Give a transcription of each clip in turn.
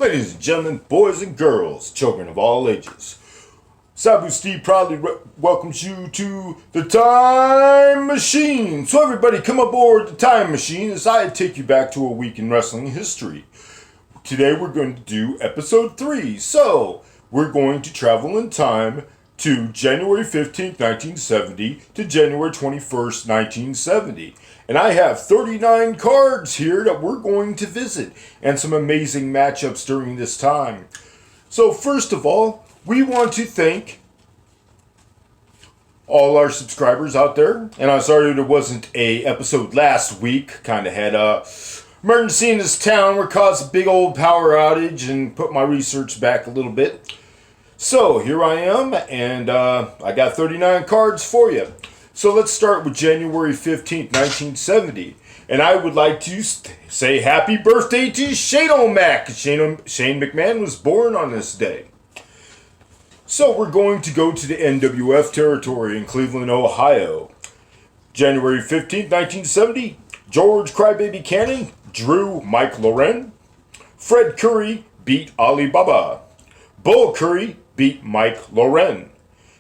Ladies and gentlemen, boys and girls, children of all ages, Sabu Steve proudly welcomes you to the Time Machine. So everybody come aboard the Time Machine as I take you back to a week in wrestling history. Today we're going to do episode 3. So we're going to travel in time to January 15th, 1970 to January 21st, 1970. And I have 39 cards here that we're going to visit and some amazing matchups during this time. So first of all, we want to thank all our subscribers out there. And I'm sorry there wasn't a episode last week. Kind of had a emergency in this town where caused a big old power outage and put my research back a little bit. So here I am, and I got 39 cards for you. So let's start with January 15th, 1970. And I would like to say happy birthday to Shane O'Mac. Shane McMahon was born on this day. So we're going to go to the NWF territory in Cleveland, Ohio. January 15th, 1970. George Crybaby Cannon drew Mike Loren. Fred Curry beat Ali Baba. Bull Curry beat Mike Loren.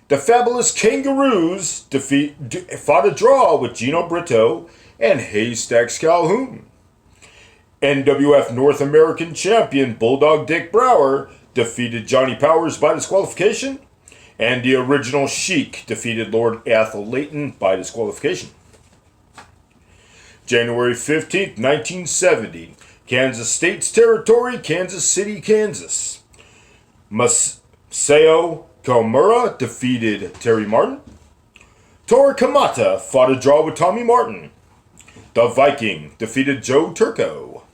The Fabulous Kangaroos fought a draw with Gino Brito and Haystacks Calhoun. NWF North American Champion Bulldog Dick Brower defeated Johnny Powers by disqualification, and the Original Sheik defeated Lord Athol Layton by disqualification. January 15th, 1970, Kansas State's territory, Kansas City, Kansas. Masao Komura defeated Terry Martin. Toru Kamata fought a draw with Tommy Martin. The Viking defeated Joe Turco.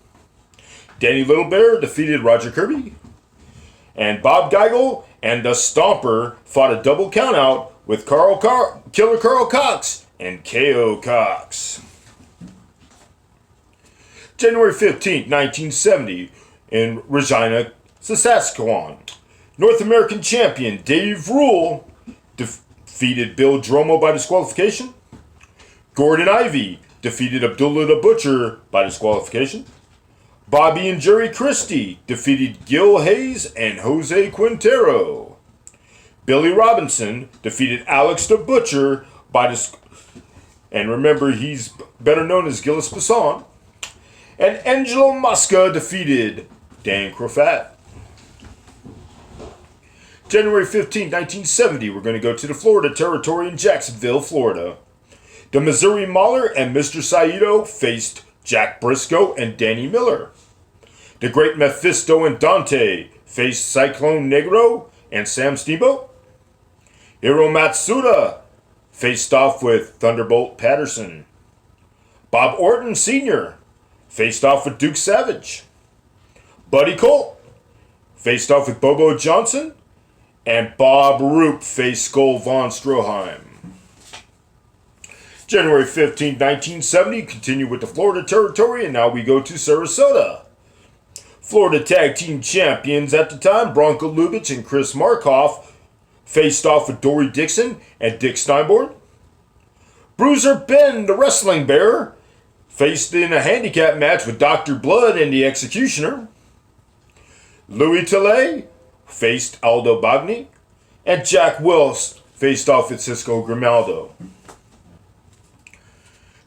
Danny Little Bear defeated Roger Kirby. And Bob Geigel and the Stomper fought a double countout with Killer Carl Cox and K.O. Cox. January 15th, 1970, in Regina, Saskatchewan. North American Champion Dave Rule defeated Bill Dromo by disqualification. Gordon Ivy defeated Abdullah the Butcher by disqualification. Bobby and Jerry Christie defeated Gil Hayes and Jose Quintero. Billy Robinson defeated Alex the Butcher by disqualification. And remember, he's better known as Gilles Besson. And Angelo Mosca defeated Dan Crofat. January 15, 1970, we're going to go to the Florida territory in Jacksonville, Florida. The Missouri Mauler and Mr. Saito faced Jack Briscoe and Danny Miller. The Great Mephisto and Dante faced Cyclone Negro and Sam Steamboat. Hiro Matsuda faced off with Thunderbolt Patterson. Bob Orton Sr. faced off with Duke Savage. Buddy Colt faced off with Bobo Johnson. And Bob Roop faced Skull von Stroheim. January 15, 1970, continue with the Florida territory, and now we go to Sarasota. Florida Tag Team Champions at the time, Bronco Lubitsch and Chris Markoff, faced off with Dory Dixon and Dick Steinborn. Bruiser Ben, the Wrestling Bear, faced in a handicap match with Dr. Blood and the Executioner. Louis Tilley faced Aldo Bagni, and Jack Wills faced off with Cisco Grimaldo.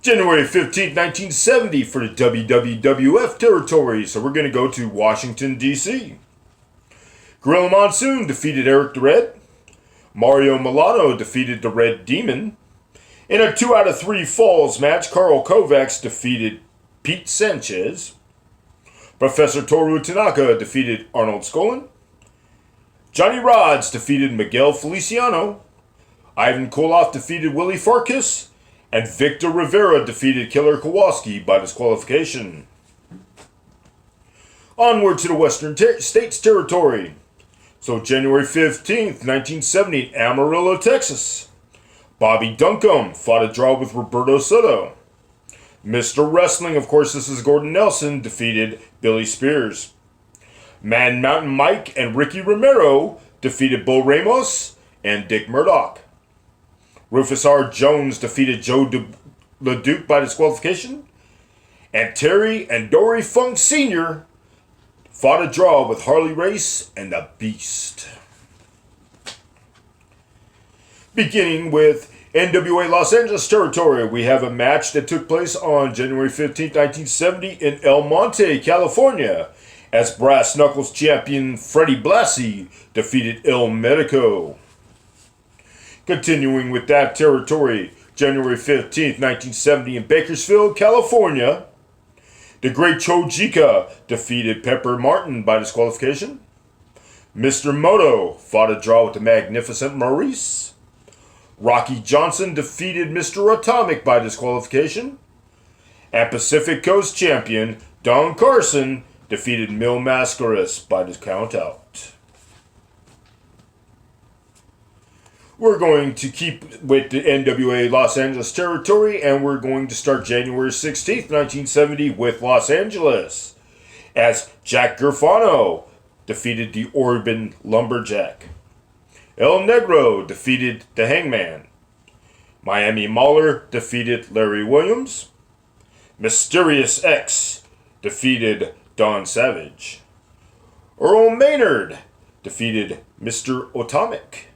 January 15, 1970 for the WWF territory, so we're going to go to Washington, D.C. Gorilla Monsoon defeated Eric the Red. Mario Milano defeated the Red Demon. In a 2 out of 3 falls match, Karl Kovacs defeated Pete Sanchez. Professor Toru Tanaka defeated Arnold Skaaland. Johnny Rodz defeated Miguel Feliciano. Ivan Koloff defeated Willie Farkas. And Victor Rivera defeated Killer Kowalski by disqualification. Onward to the Western States Territory. So January 15th, 1970, Amarillo, Texas. Bobby Duncombe fought a draw with Roberto Soto. Mr. Wrestling, of course, this is Gordon Nelson, defeated Billy Spears. Man Mountain Mike and Ricky Romero defeated Bo Ramos and Dick Murdoch. Rufus R. Jones defeated Joe LeDuc by disqualification. And Terry and Dory Funk Sr. fought a draw with Harley Race and the Beast. Beginning with NWA Los Angeles territory, we have a match that took place on January 15, 1970 in El Monte, California, as Brass Knuckles champion Freddie Blassie defeated El Medico. Continuing with that territory, January 15, 1970 in Bakersfield, California, the Great Chojika defeated Pepper Martin by disqualification. Mr. Moto fought a draw with the Magnificent Maurice. Rocky Johnson defeated Mr. Atomic by disqualification. And Pacific Coast champion Don Carson defeated Mil Mascaras by the countout. We're going to keep with the NWA Los Angeles territory, and we're going to start January 16th, 1970 with Los Angeles, as Jack Garfano defeated the Urban Lumberjack. El Negro defeated the Hangman. Miami Mauler defeated Larry Williams. Mysterious X defeated Don Savage. Earl Maynard defeated Mr. Atomic.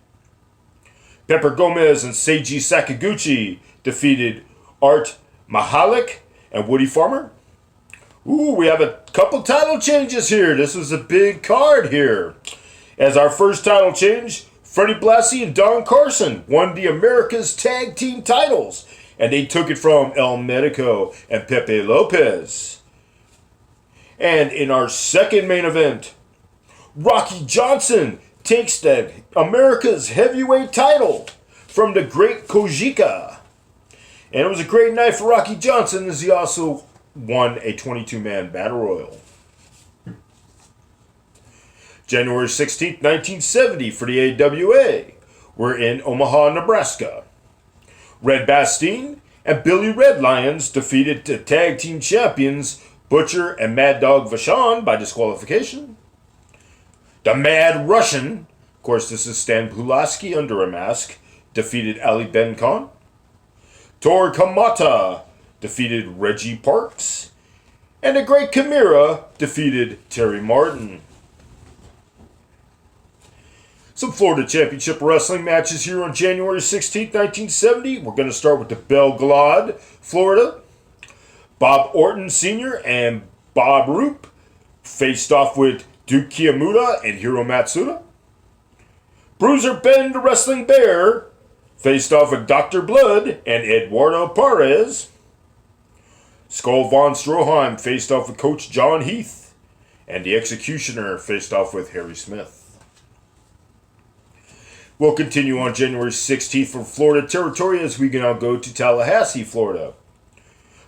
Pepper Gomez and Seiji Sakaguchi defeated Art Mahalik and Woody Farmer. Ooh, we have a couple title changes here. This was a big card here. As our first title change, Freddie Blassie and Don Carson won the America's Tag Team titles, and they took it from El Medico and Pepe Lopez. And in our second main event, Rocky Johnson takes the America's Heavyweight title from the Great Kojika. And it was a great night for Rocky Johnson, as he also won a 22-man Battle Royal. January 16th, 1970 for the AWA. We're in Omaha, Nebraska. Red Bastien and Billy Red Lions defeated the tag team champions Butcher and Mad Dog Vachon by disqualification. The Mad Russian, of course this is Stan Pulaski under a mask, defeated Ali Ben Khan. Tor Kamata defeated Reggie Parks. And the Great Chimera defeated Terry Martin. Some Florida Championship Wrestling matches here on January 16, 1970. We're going to start with the Belgrade, Florida. Bob Orton Sr. and Bob Roop faced off with Duke Kiyamuta and Hiro Matsuda. Bruiser Ben the Wrestling Bear faced off with Dr. Blood and Eduardo Perez. Skull Von Stroheim faced off with Coach John Heath. And the Executioner faced off with Harry Smith. We'll continue on January 16th for Florida territory as we now go to Tallahassee, Florida.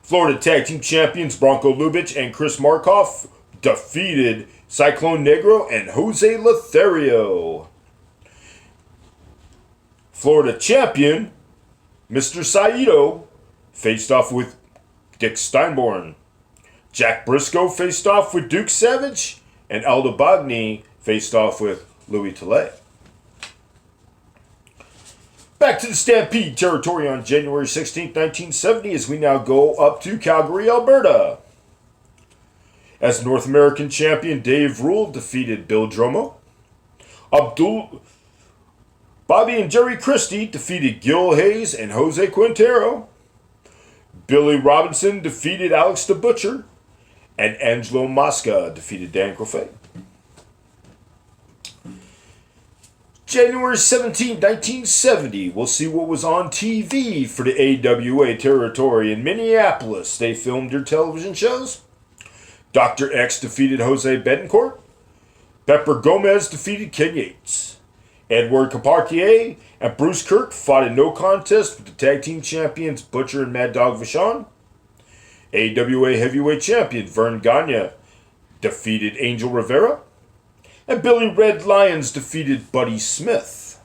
Florida Tag Team Champions Bronco Lubitsch and Chris Markoff defeated Cyclone Negro and Jose Lothario. Florida Champion Mr. Saito faced off with Dick Steinborn. Jack Briscoe faced off with Duke Savage, and Aldo Bagni faced off with Louis Tele. Back to the Stampede territory on January 16, 1970, as we now go up to Calgary, Alberta. As North American champion Dave Rule defeated Bill Dromo. Bobby and Jerry Christie defeated Gil Hayes and Jose Quintero. Billy Robinson defeated Alex the Butcher. And Angelo Mosca defeated Dan Crofet. January 17, 1970, we'll see what was on TV for the AWA territory in Minneapolis. They filmed their television shows. Dr. X defeated Jose Betancourt. Pepper Gomez defeated Ken Yates. Edward Carpentier and Bruce Kirk fought a no contest with the tag team champions Butcher and Mad Dog Vachon. AWA heavyweight champion Vern Gagne defeated Angel Rivera. And Billy Red Lions defeated Buddy Smith.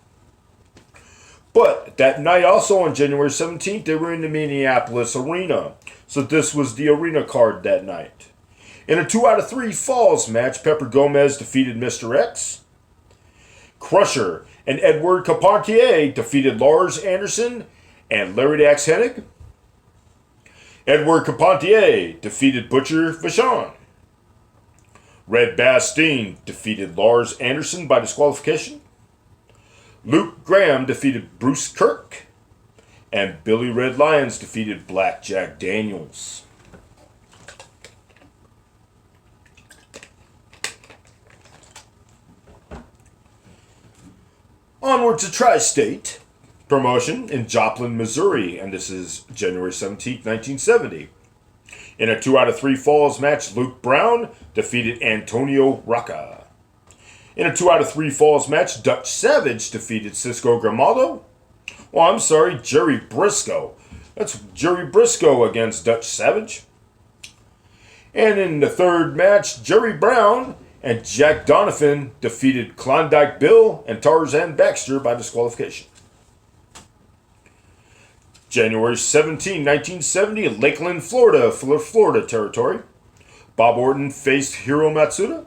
But that night also on January 17th, they were in the Minneapolis arena. So this was the arena card that night. In a 2 out of 3 falls match, Pepper Gomez defeated Mr. X. Crusher and Edward Carpentier defeated Lars Anderson and Larry the Axe Hennig. Edward Carpentier defeated Butcher Vachon. Red Bastien defeated Lars Anderson by disqualification. Luke Graham defeated Bruce Kirk. And Billy Red Lyons defeated Blackjack Daniels. Onward to Tri-State promotion in Joplin, Missouri, and this is January 17, 1970. In a 2 out of 3 falls match, Luke Brown defeated Antonio Rocca. In a 2 out of 3 falls match, Dutch Savage defeated Cisco Grimaldo. Jerry Briscoe. That's Jerry Briscoe against Dutch Savage. And in the third match, Jerry Brown and Jack Donovan defeated Klondike Bill and Tarzan Baxter by disqualification. January 17, 1970, Lakeland, Florida, Florida territory. Bob Orton faced Hiro Matsuda.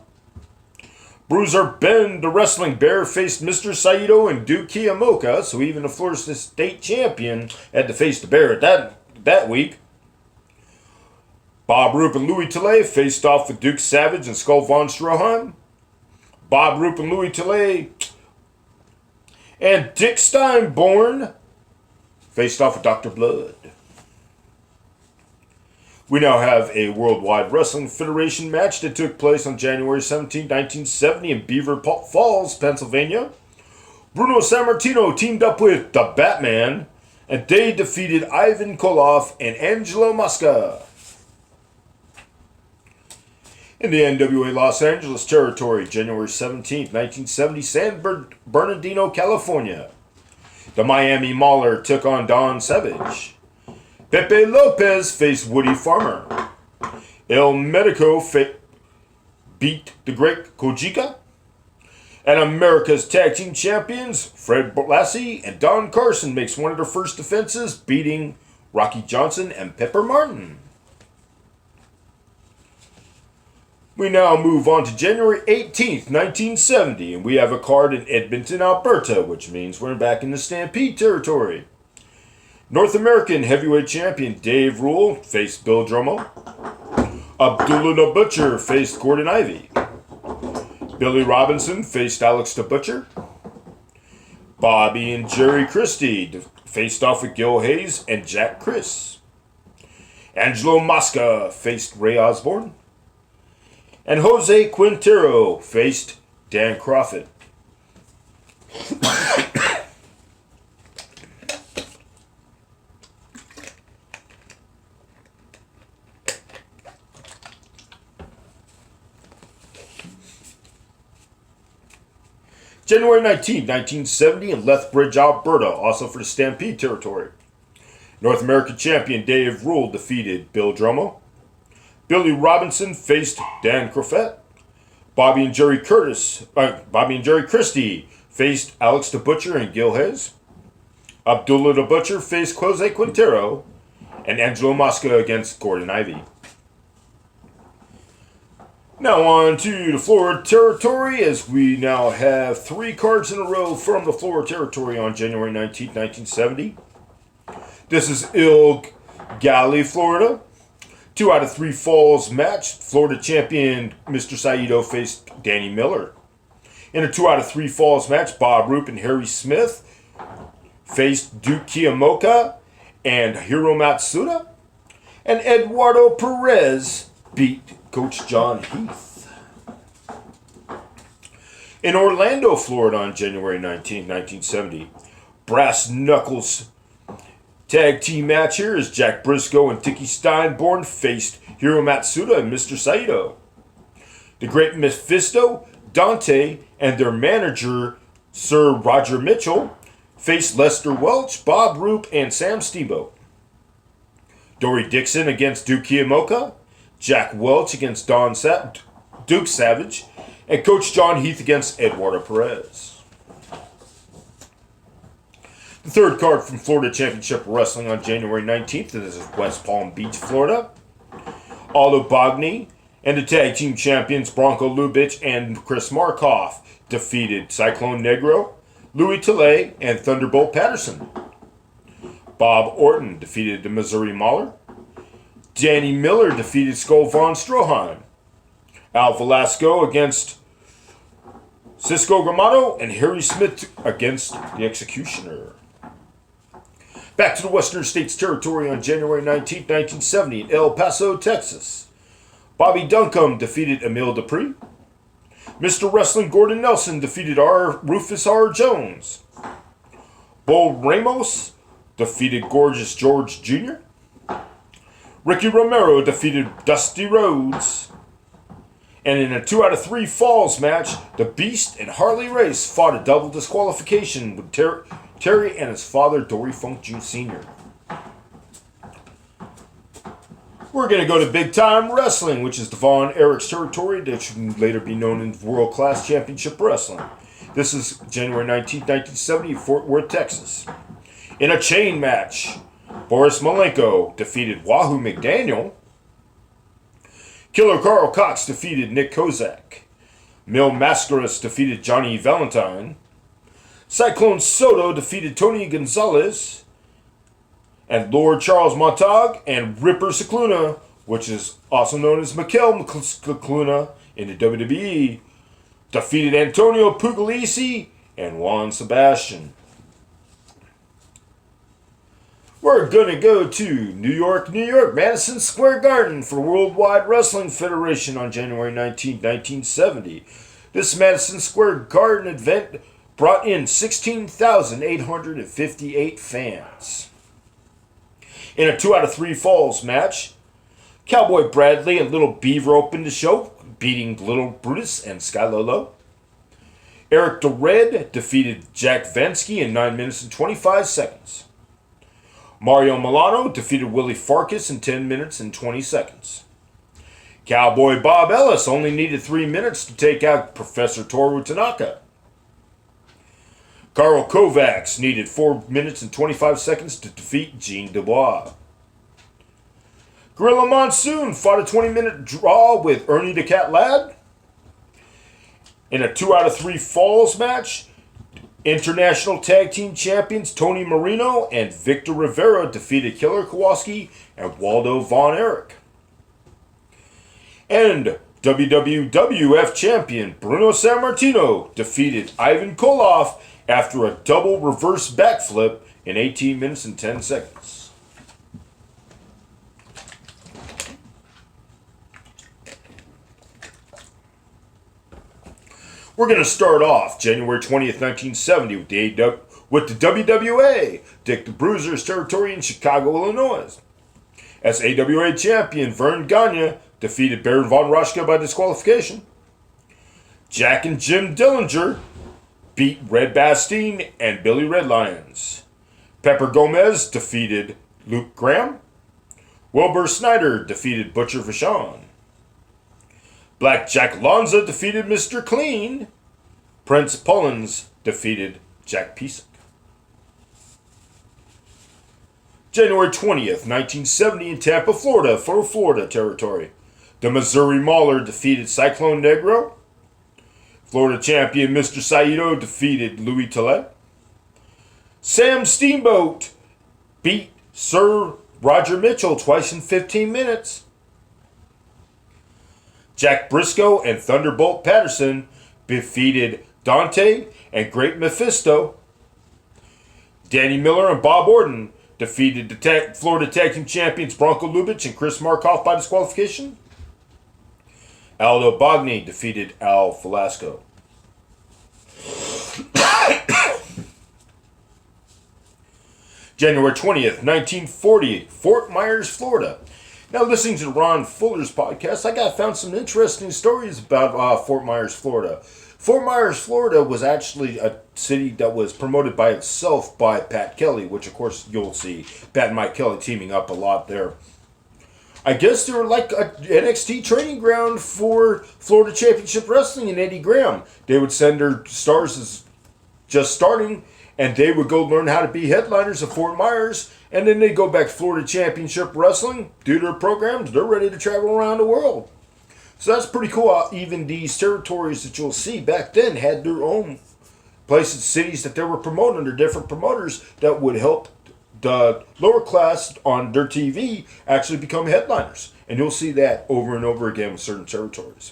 Bruiser Ben, the Wrestling Bear, faced Mr. Saito and Duke Kiyomoka, so even the Florida State champion had to face the Bear that week. Bob Roop and Louis Tilley faced off with Duke Savage and Skull von Stroheim. Bob Roop and Louis Tilley and Dick Steinborn faced off with Dr. Blood. We now have a Worldwide Wrestling Federation match that took place on January 17, 1970 in Beaver Falls, Pennsylvania. Bruno Sammartino teamed up with the Batman, and they defeated Ivan Koloff and Angelo Mosca. In the NWA Los Angeles territory, January 17, 1970, San Bernardino, California. The Miami Mauler took on Don Savage. Pepe Lopez faced Woody Farmer. El Medico beat the Great Kojika. And America's Tag Team Champions, Fred Blassie and Don Carson, makes one of their first defenses, beating Rocky Johnson and Pepper Martin. We now move on to January 18th, 1970, and we have a card in Edmonton, Alberta, which means we're back in the Stampede territory. North American Heavyweight Champion Dave Rule faced Bill Dromo. Abdullah the Butcher faced Gordon Ivy. Billy Robinson faced Alex the Butcher. Bobby and Jerry Christie faced off with Gil Hayes and Jack Chris. Angelo Mosca faced Ray Osborne. And Jose Quintero faced Dan Crawford. January 19, 1970 in Lethbridge, Alberta, also for the Stampede territory. North American champion Dave Rule defeated Bill Dromo. Billy Robinson faced Dan Crawford. Bobby and Jerry Christie faced Alex the Butcher and Gil Hayes. Abdullah the Butcher faced Jose Quintero, and Angelo Mosca against Gordon Ivy. Now on to the Florida Territory, as we now have 3 cards in a row from the Florida Territory on January 19, 1970. This is Il Galley, Florida. 2 out of 3 falls match. Florida champion Mr. Saito faced Danny Miller. In a 2 out of 3 falls match, Bob Roop and Harry Smith faced Duke Kiyomoka and Hiro Matsuda. And Eduardo Perez beat Coach John Heath. In Orlando, Florida on January 19, 1970, Brass Knuckles tag team match here is Jack Briscoe and Tiki Steinborn faced Hiro Matsuda and Mr. Saito. The Great Mephisto, Dante, and their manager, Sir Roger Mitchell, faced Lester Welch, Bob Roop, and Sam Steamboat. Dory Dixon against Duke Kiyomoka, Jack Welch against Duke Savage, and Coach John Heath against Eduardo Perez. The third card from Florida Championship Wrestling on January 19th, this is West Palm Beach, Florida. Aldo Bogny and the tag team champions Bronco Lubitsch and Chris Markoff defeated Cyclone Negro, Louis Tilley, and Thunderbolt Patterson. Bob Orton defeated the Missouri Mauler. Danny Miller defeated Skull von Stroheim. Al Velasco against Cisco Gramado, and Harry Smith against the Executioner. Back to the Western States Territory on January 19, 1970 in El Paso, Texas. Bobby Duncombe defeated Emil Dupree. Mr. Wrestling Gordon Nelson defeated Rufus R. Jones. Bull Ramos defeated Gorgeous George Jr. Ricky Romero defeated Dusty Rhodes. And in a 2 out of 3 falls match, the Beast and Harley Race fought a double disqualification with Terry and his father, Dory Funk Jr. Sr. We're going to go to Big Time Wrestling, which is Devon Eric's territory that should later be known as World Class Championship Wrestling. This is January 19, 1970 in Fort Worth, Texas. In a chain match, Boris Malenko defeated Wahoo McDaniel. Killer Carl Cox defeated Nick Kozak. Mil Mascaras defeated Johnny Valentine. Cyclone Soto defeated Tony Gonzalez. And Lord Charles Montag and Ripper Cicluna, which is also known as Mikel Cicluna in the WWE, defeated Antonio Puglisi and Juan Sebastian. We're going to go to New York, Madison Square Garden for Worldwide Wrestling Federation on January 19, 1970. This Madison Square Garden event brought in 16,858 fans. In a 2 out of 3 falls match, Cowboy Bradley and Little Beaver opened the show, beating Little Brutus and Sky Lolo. Eric the Red defeated Jack Vansky in 9 minutes and 25 seconds. Mario Milano defeated Willie Farkas in 10 minutes and 20 seconds. Cowboy Bob Ellis only needed 3 minutes to take out Professor Toru Tanaka. Carl Kovacs needed 4 minutes and 25 seconds to defeat Gene Dubois. Gorilla Monsoon fought a 20-minute draw with Ernie the Cat Ladd. In a 2 out of 3 falls match, International Tag Team Champions Tony Marino and Victor Rivera defeated Killer Kowalski and Waldo Von Erich. And WWF Champion Bruno Sammartino defeated Ivan Koloff after a double reverse backflip in 18 minutes and 10 seconds. We're going to start off January 20th, 1970 with the WWA, Dick the Bruiser's territory in Chicago, Illinois. As AWA champion, Vern Gagne defeated Baron von Raschke by disqualification. Jack and Jim Dillinger beat Red Bastien and Billy Red Lions. Pepper Gomez defeated Luke Graham. Wilbur Snyder defeated Butcher Vachon. Black Jack Lanza defeated Mr. Clean. Prince Pullins defeated Jack Pisak. January 20th, 1970 in Tampa, Florida for Florida territory. The Missouri Mauler defeated Cyclone Negro. Florida champion Mr. Saito defeated Louis Tillett. Sam Steamboat beat Sir Roger Mitchell twice in 15 minutes. Jack Briscoe and Thunderbolt Patterson defeated Dante and Great Mephisto. Danny Miller and Bob Orton defeated the Florida Tag Team Champions Bronco Lubitsch and Chris Markoff by disqualification. Aldo Bogny defeated Al Velasco. January 20th, 1940, Fort Myers, Florida. Now, listening to Ron Fuller's podcast, I found some interesting stories about Fort Myers, Florida. Fort Myers, Florida was actually a city that was promoted by itself by Pat Kelly, which, of course, you'll see Pat and Mike Kelly teaming up a lot there. I guess they were like an NXT training ground for Florida Championship Wrestling and Eddie Graham. They would send their stars as just starting, and they would go learn how to be headliners of Fort Myers, and then they go back to Florida Championship Wrestling, do their programs, they're ready to travel around the world. So that's pretty cool how even these territories that you'll see back then had their own places, cities that they were promoting under different promoters that would help the lower class on their TV actually become headliners. And you'll see that over and over again with certain territories.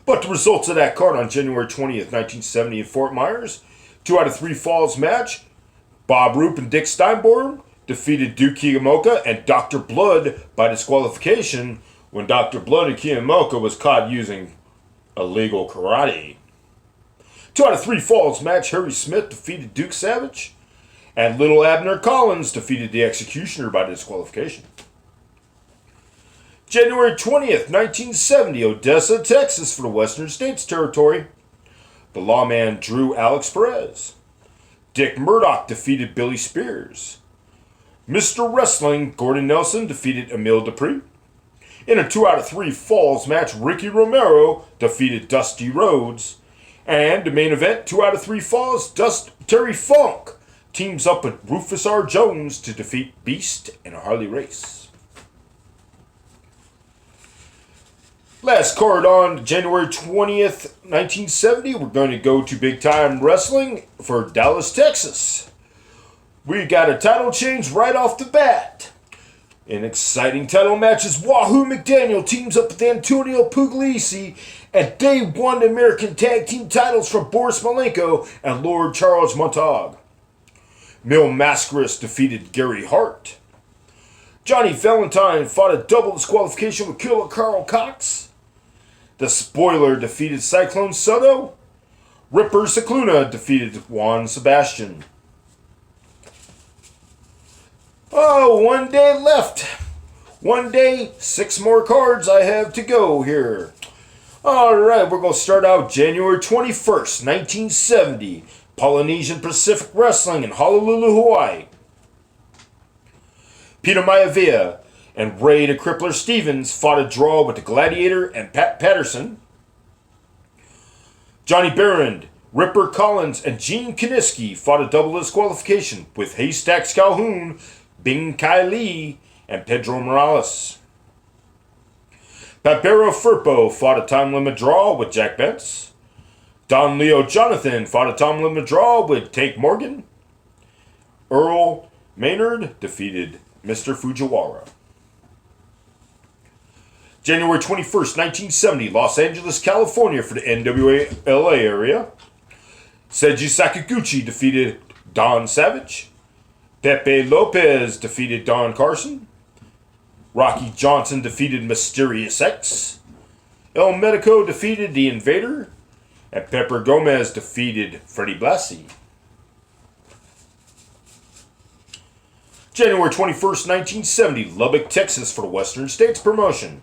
But the results of that card on January 20th, 1970 in Fort Myers, 2 out of 3 falls match, Bob Roop and Dick Steinborn defeated Duke Kiyomoka and Dr. Blood by disqualification when Dr. Blood and Kiyomoka was caught using illegal karate. 2 out of 3 falls match, Harry Smith defeated Duke Savage, and Little Abner Collins defeated the Executioner by disqualification. January 20th, 1970, Odessa, Texas for the Western States Territory. The Lawman drew Alex Perez. Dick Murdoch defeated Billy Spears. Mr. Wrestling, Gordon Nelson defeated Emile Dupree. In a 2 out of 3 falls match, Ricky Romero defeated Dusty Rhodes. And the main event, 2 out of 3 falls, Terry Funk teams up with Rufus R. Jones to defeat Beast and Harley Race. Last card on January 20th, 1970, we're going to go to Big Time Wrestling for Dallas, Texas. We got a title change right off the bat. In exciting title matches, Wahoo McDaniel teams up with Antonio Puglisi, and they won the American Tag Team titles from Boris Malenko and Lord Charles Montag. Mil Mascaras defeated Gary Hart. Johnny Valentine fought a double disqualification with Killer Carl Cox. The Spoiler defeated Cyclone Soto. Ripper Cicluna defeated Juan Sebastian. Oh, 1 day left. 1 day, 6 more cards I have to go here. Alright, we're going to start out January 21st, 1970. Polynesian Pacific Wrestling in Honolulu, Hawaii. Peter Maivia and Ray the Crippler Stevens fought a draw with the Gladiator and Pat Patterson. Johnny Barron, Ripper Collins, and Gene Kiniski fought a double disqualification with Haystacks Calhoun, Bing Kai Lee, and Pedro Morales. Papero Firpo fought a time limit draw with Jack Bentz. Don Leo Jonathan fought a time limit draw with Tank Morgan. Earl Maynard defeated Mr. Fujiwara. January 21st, 1970, Los Angeles, California for the NWA LA area. Seiji Sakaguchi defeated Don Savage. Pepe Lopez defeated Don Carson. Rocky Johnson defeated Mysterious X. El Medico defeated The Invader. And Pepper Gomez defeated Freddie Blassie. January 21st, 1970, Lubbock, Texas for the Western States promotion.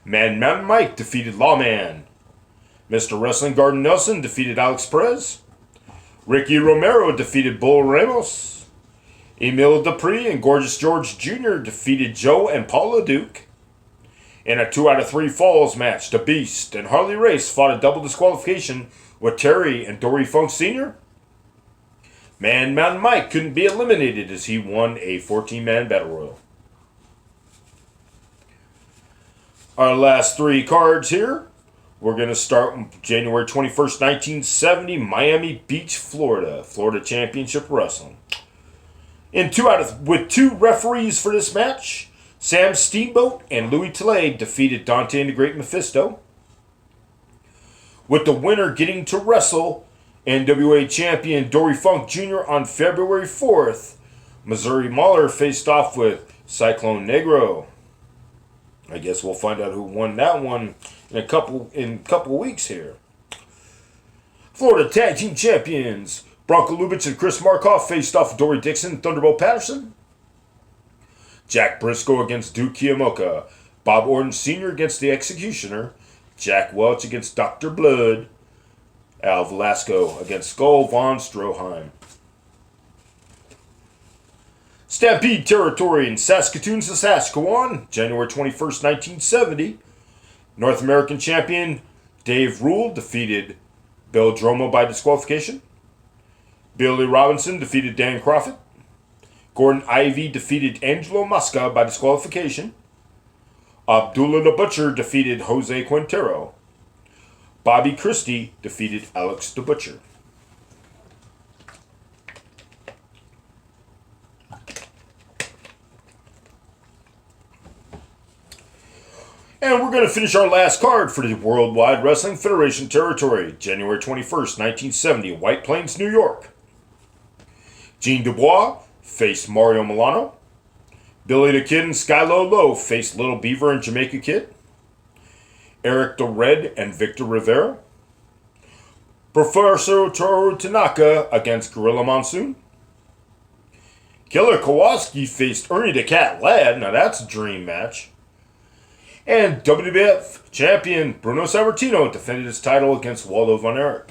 Man Mountain Mike defeated Lawman. Mr. Wrestling Garden Nelson defeated Alex Perez. Ricky Romero defeated Bull Ramos. Emile Dupree and Gorgeous George Jr. defeated Joe and Paula Duke. In a 2 out of 3 falls match, The Beast and Harley Race fought a double disqualification with Terry and Dory Funk Sr. Man Mountain Mike couldn't be eliminated as he won a 14-man battle royal. Our last 3 cards here. We're going to start with January 21st, 1970, Miami Beach, Florida. Florida Championship Wrestling. With 2 referees for this match, Sam Steamboat and Louis Tilley defeated Dante and the Great Mephisto. With the winner getting to wrestle NWA champion Dory Funk Jr. on February 4th, Missouri Mauler faced off with Cyclone Negro. I guess we'll find out who won that one in a couple weeks here. Florida Tag Team Champions Bronco Lubitsch and Chris Markoff faced off with Dory Dixon and Thunderbolt Patterson. Jack Briscoe against Duke Kiyomoka. Bob Orton Sr. against the Executioner. Jack Welch against Dr. Blood. Al Velasco against Skull Von Stroheim. Stampede Territory in Saskatoon, Saskatchewan, January 21st, 1970. North American Champion Dave Rule defeated Bill Dromo by disqualification. Billy Robinson defeated Dan Crawford. Gordon Ivy defeated Angelo Mosca by disqualification. Abdullah the Butcher defeated Jose Quintero. Bobby Christie defeated Alex the Butcher. And we're going to finish our last card for the Worldwide Wrestling Federation territory, January 21st, 1970, White Plains, New York. Gene Dubois faced Mario Milano. Billy the Kid and Skylo Low faced Little Beaver and Jamaica Kid. Eric the Red and Victor Rivera. Professor Toru Tanaka against Gorilla Monsoon. Killer Kowalski faced Ernie the Cat Ladd. Now that's a dream match. And WWF champion Bruno Sammartino defended his title against Waldo Von Erich.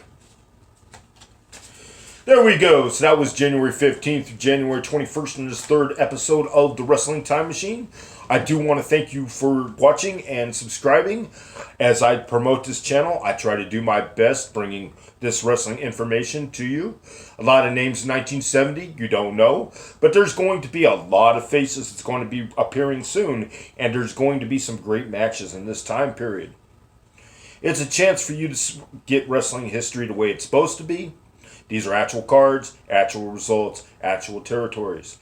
There we go. So that was January 15th through January 21st in this third episode of The Wrestling Time Machine. I do want to thank you for watching and subscribing. As I promote this channel, I try to do my best bringing this wrestling information to you. A lot of names in 1970 you don't know, but there's going to be a lot of faces that's going to be appearing soon, and there's going to be some great matches in this time period. It's a chance for you to get wrestling history the way it's supposed to be. These are actual cards, actual results, actual territories.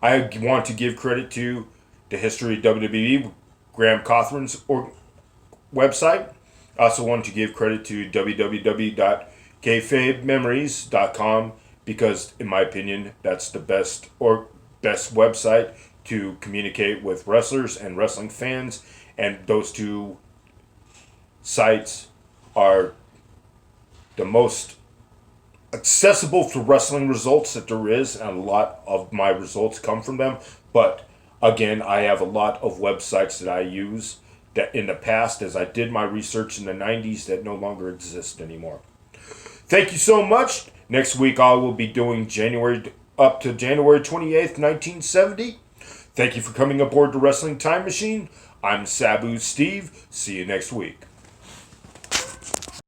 I want to give credit to the History of WWE, Graham Cothran's website. I also want to give credit to www.kayfabememories.com because, in my opinion, that's the best website to communicate with wrestlers and wrestling fans. And those two sites are the most accessible for wrestling results that there is, and a lot of my results come from them. But again, I have a lot of websites that I use that in the past, as I did my research in the 90s, that no longer exist anymore. Thank you so much. Next week I will be doing January up to January 28th, 1970. Thank you for coming aboard the Wrestling Time Machine. I'm Sabu Steve. See you next week.